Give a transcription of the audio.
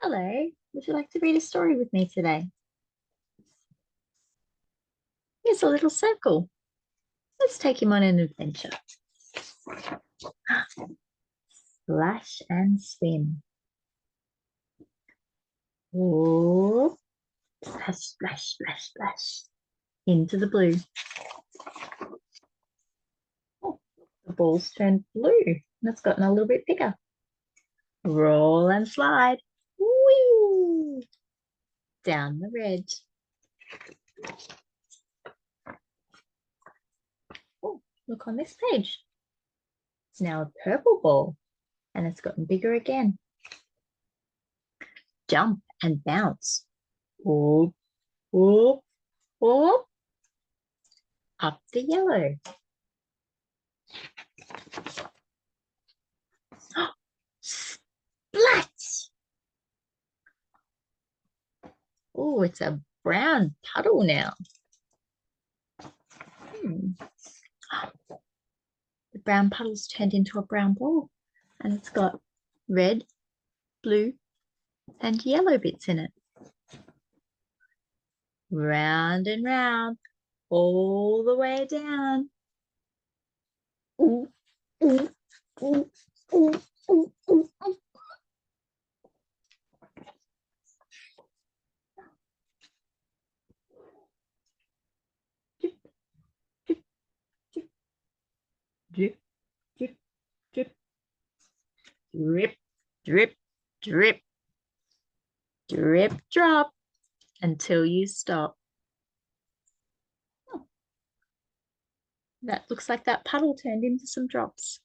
Hello, would you like to read a story with me today? Here's a little circle. Let's take him on an adventure. Splash and swim. Oh, splash, splash, splash, splash. Into the blue. Oh, the ball's turned blue and it's gotten a little bit bigger. Roll and slide. Whee! Down the red. Oh, look on this page. It's now a purple ball and it's gotten bigger again. Jump and bounce. Whoop, whoop, whoop. Up the yellow. Splat! Oh, it's a brown puddle now. Hmm. The brown puddle's turned into a brown ball and it's got red, blue, and yellow bits in it. Round and round, all the way down. Ooh, ooh, ooh, ooh, ooh, ooh, ooh. Drip, drip, drip, drip, drip, drip, drip, drop until you stop. Oh, that looks like that puddle turned into some drops.